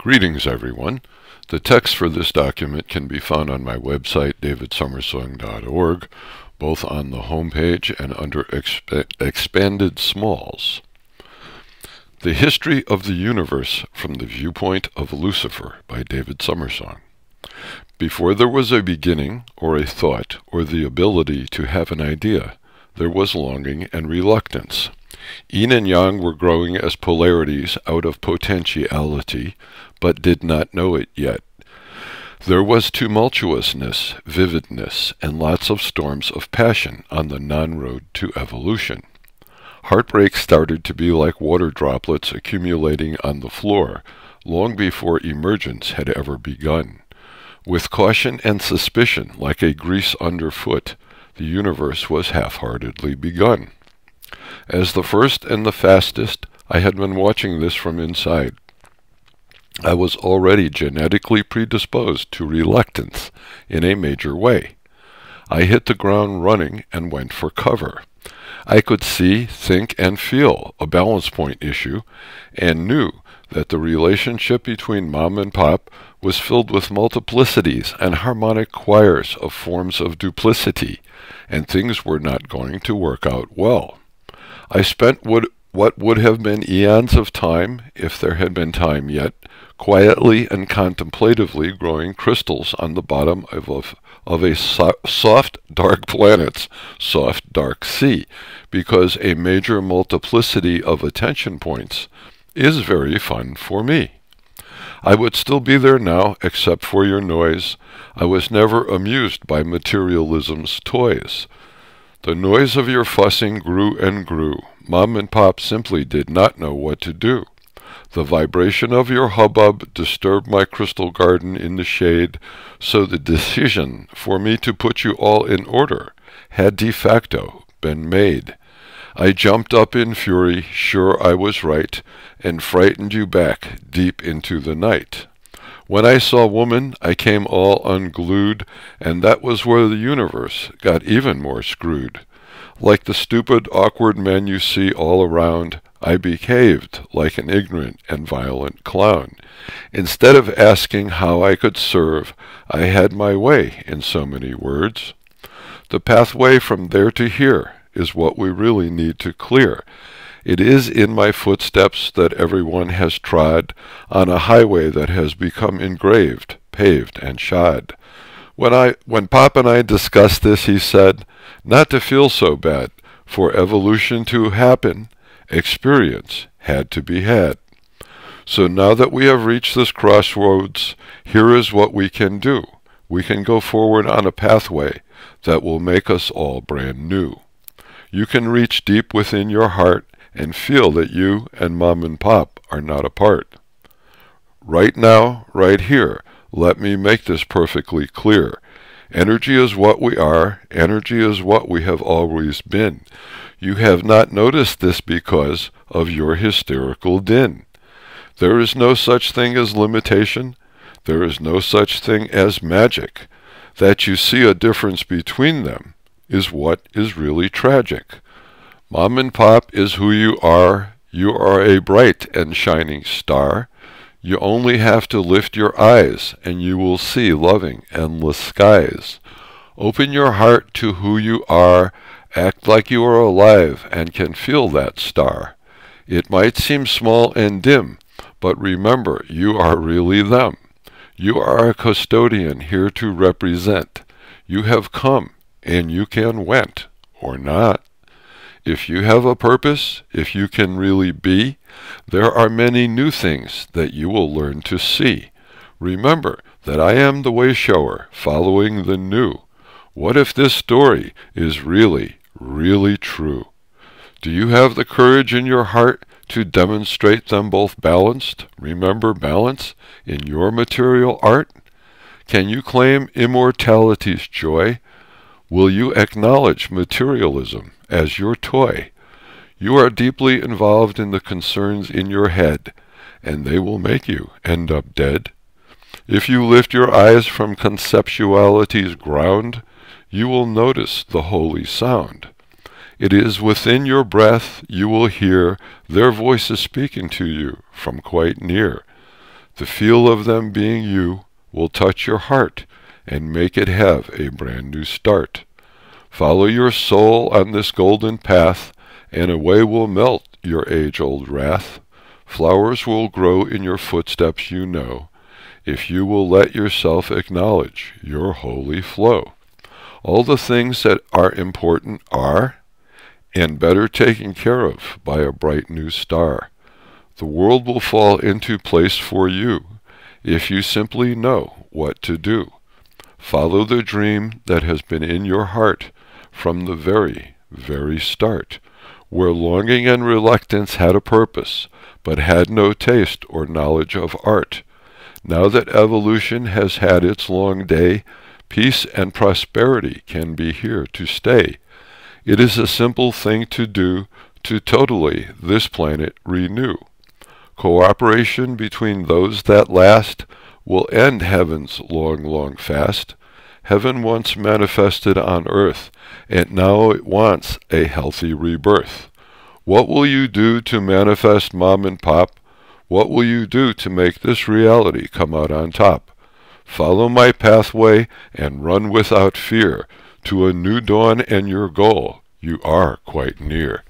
Greetings, everyone. The text for this document can be found on my website, davidsummersong.org, both on the home page and under Expanded Smalls. The History of the Universe from the Viewpoint of Lucifer by David Summersong. Before there was a beginning, or a thought, or the ability to have an idea, there was longing and reluctance. Yin and Yang were growing as polarities out of potentiality, but did not know it yet. There was tumultuousness, vividness, and lots of storms of passion on the non-road to evolution. Heartbreak started to be like water droplets accumulating on the floor, long before emergence had ever begun. With caution and suspicion like a grease underfoot, the universe was half-heartedly begun. As the first and the fastest, I had been watching this from inside. I was already genetically predisposed to reluctance in a major way. I hit the ground running and went for cover. I could see, think, and feel a balance point issue, and knew that the relationship between Mom and Pop was filled with multiplicities and harmonic choirs of forms of duplicity, and things were not going to work out well. I spent what would have been eons of time, if there had been time yet, quietly and contemplatively growing crystals on the bottom of a soft, dark planet's soft, dark sea, because a major multiplicity of attention points is very fun for me. I would still be there now, except for your noise. I was never amused by materialism's toys. The noise of your fussing grew and grew. Mom and Pop simply did not know what to do. The vibration of your hubbub disturbed my crystal garden in the shade, so the decision for me to put you all in order had de facto been made. I jumped up in fury, sure I was right, and frightened you back deep into the night. When I saw woman, I came all unglued, and that was where the universe got even more screwed. Like the stupid, awkward men you see all around, I behaved like an ignorant and violent clown. Instead of asking how I could serve, I had my way in so many words. The pathway from there to here is what we really need to clear. It is in my footsteps that everyone has trod on a highway that has become engraved, paved, and shod. When Pop and I discussed this, he said, not to feel so bad, for evolution to happen, experience had to be had. So now that we have reached this crossroads, here is what we can do. We can go forward on a pathway that will make us all brand new. You can reach deep within your heart and feel that you and Mom and Pop are not apart. Right now, right here, let me make this perfectly clear. Energy is what we are. Energy is what we have always been. You have not noticed this because of your hysterical din. There is no such thing as limitation. There is no such thing as magic. That you see a difference between them is what is really tragic. Mom and Pop is who you are. You are a bright and shining star. You only have to lift your eyes, and you will see loving, endless skies. Open your heart to who you are. Act like you are alive and can feel that star. It might seem small and dim, but remember, you are really them. You are a custodian here to represent. You have come, and you can went, or not. If you have a purpose, if you can really be, there are many new things that you will learn to see. Remember that I am the way shower, following the new. What if this story is really, really true? Do you have the courage in your heart to demonstrate them both balanced? Remember balance in your material art? Can you claim immortality's joy? Will you acknowledge materialism as your toy? You are deeply involved in the concerns in your head, and they will make you end up dead. If you lift your eyes from conceptuality's ground, you will notice the holy sound. It is within your breath you will hear their voices speaking to you from quite near. The feel of them being you will touch your heart and make it have a brand new start. Follow your soul on this golden path, and away will melt your age-old wrath. Flowers will grow in your footsteps, you know, if you will let yourself acknowledge your holy flow. All the things that are important are, and better taken care of by a bright new star. The world will fall into place for you if you simply know what to do. Follow the dream that has been in your heart from the very, very start, where longing and reluctance had a purpose, but had no taste or knowledge of art. Now that evolution has had its long day, peace and prosperity can be here to stay. It is a simple thing to do to totally this planet renew. Cooperation between those that last will end heaven's long, long fast. Heaven once manifested on earth, and now it wants a healthy rebirth. What will you do to manifest Mom and Pop? What will you do to make this reality come out on top? Follow my pathway and run without fear to a new dawn and your goal. You are quite near.